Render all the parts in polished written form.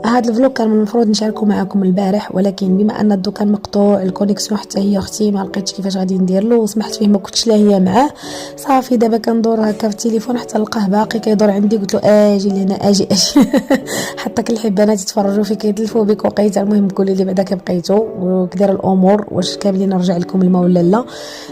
هذا الفلوق كان من المفروض نشاركه معكم البارح، ولكن بما ان الضو كان مقطوع الكونيكسيون حتى هي اختي ما لقيتش كيفاش غادي ندير له، وسمحت فيه ما كنتش لاهيه معاه. صافي دابا كندور هكا في التليفون حتى نلقاه باقي كيدور عندي، قلت له اجي لهنا اجي حتى كل الحبانات يتفرجوا فيك يدلفوا بك وقيته. المهم قولي لي بعدا كي بقيتو وكداير الامور، واش كاملين نرجع لكم الماء ولا لا.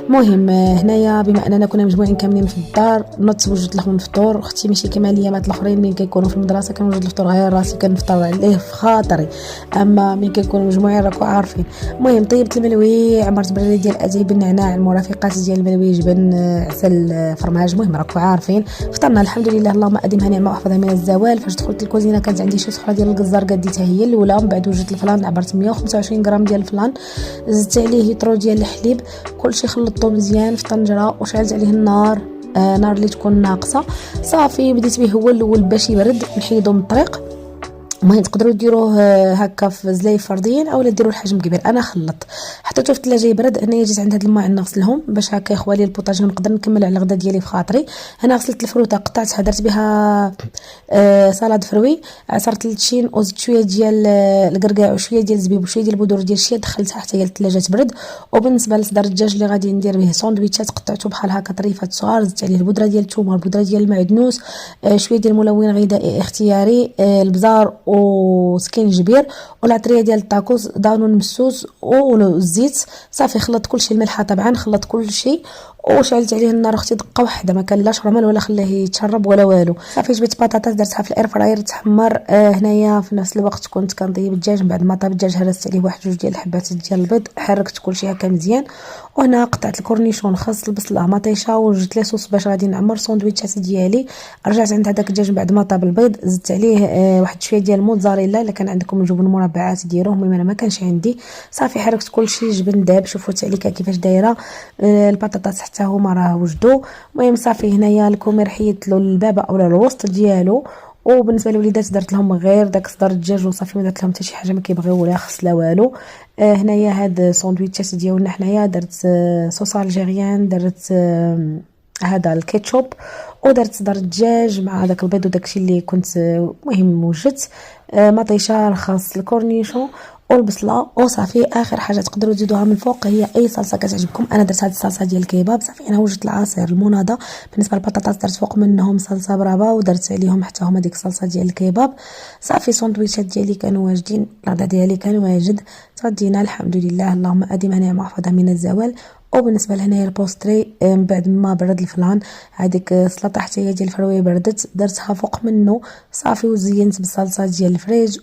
المهم هنايا بما اننا كنا مجموعين كاملين في الدار، نوضت وجدت لهم الفطور. اختي ماشي كما اليامات الاخرين من كيكونوا في المدرسه كنوجد الفطور غير راسي كنفطر عليه في خاطري، اما ملي كيكونوا مجموعين راكو عارفين. المهم طيبت الملوي، عمرت بريد ديال اتاي بالنعناع، المرافقات ديال الملوي جبن عسل فرماج، المهم راكو عارفين. فطرنا الحمد لله، اللهم ادمها نعمه واحفظها من الزوال. فاش دخلت الكوزينه كانت عندي شي صحره ديال الجزار قديتها هي الاولى، من بعد وجدت الفلان عبرت 125 غرام ديال الفلان، زدت عليه لترو ديال الحليب، كلشي خلطته مزيان في طنجره وشعلت عليه النار، نار اللي تكون ناقصه. صافي بديت به هو الاول باش يبرد نحيدو من الطريق. المهم تقدروا ديروه هكا في زلايف فرديين اولا ديروا الحجم كبير. انا خلطت حطيته في الثلاجه يبرد. هنا جيت عند هاد الماء نغسلهم باش هكا يخوالي البوطاج نقدر نكمل على الغدا ديالي في خاطري. هنا غسلت الفروته قطعتها درت بها سلطه فروي، عصرت التشين وزدت شويه ديال القرقاع وشويه ديال الزبيب وشويه ديال البودور ديال الشيا، دخلتها حتى هي للثلاجه تبرد. وبالنسبه لصدر الدجاج اللي غادي ندير به ساندويتشات قطعته بحال هكا طريفات صغار، زدت عليه البودره ديال الثوم والبودره ديال المعدنوس، شويه ديال الملون غذائي اختياري، البزار وسكينجبير والعطريه ديال الطاكوس دانون مسوس والزيت. صافي خلطت كلشي، الملحه طبعا خلطت كلشي وشعلت عليه النار اختي دقه واحده، ما كان لاش رمل ولا خليه يتشرب ولا والو. صافي جبت بطاطا درتها في الاير فراير تحمر. هنايا في نفس الوقت كنت كنطيب الدجاج، من بعد ما طاب الدجاج هرست عليه واحد جوج ديال الحبات ديال البيض، حركت كلشي هكا مزيان. وهنا قطعت الكورنيشون، خاص البصله مطيشه، وجدت لي صوص باش غادي نعمر ساندويتشات ديالي. رجعت عند هذاك الدجاج بعد ما طاب البيض، زدت عليه واحد شويه ديال الموتزاريلا، الا كان عندكم جبن مربعات ديروه، المهم انا ما كانش عندي. صافي حركت كلشي، جبن داب شوفوا التعليكه كيفاش دايره. البطاطا حتى هما راه وجدوا. المهم صافي هنايا الكومير حيدت له البابا اولا الوسط ديالو. وبالنسبه للوليدات درت لهم غير داك صدر الدجاج وصافي، ما درت لهم حتى شي حاجه ما كيبغيو ولا خص لا والو. هنايا هاد ساندويتشات ديالنا حنايا درت صوص الجيريان، درت هذا الكيتشوب، ودرت صدر الدجاج مع داك البيض وداكشي اللي كنت مهم وجدت مطيشه الخاص الكورنيشون والبصله. وصافي اخر حاجه تقدروا تزيدوها من فوق هي اي صلصه كتعجبكم. انا درت هذه الصلصه ديال الكباب. صافي انا وجدت العصير المناضه. بالنسبه للبطاطا درت فوق منهم صلصه برافا ودرت عليهم حتى هما ديك الصلصه ديال الكباب. صافي ساندويتشات ديالي كانوا واجدين، الغدا ديالي كان واجد، تغدينا الحمد لله، اللهم اديمها نعمه واحفظها من الزوال. وبالنسبه لهنايا البوستري من بعد ما برد الفلان، هذيك السلطه حتى هي ديال الفرويه بردت، درتها فوق منه صافي وزينت بالصلصه ديال الفريج.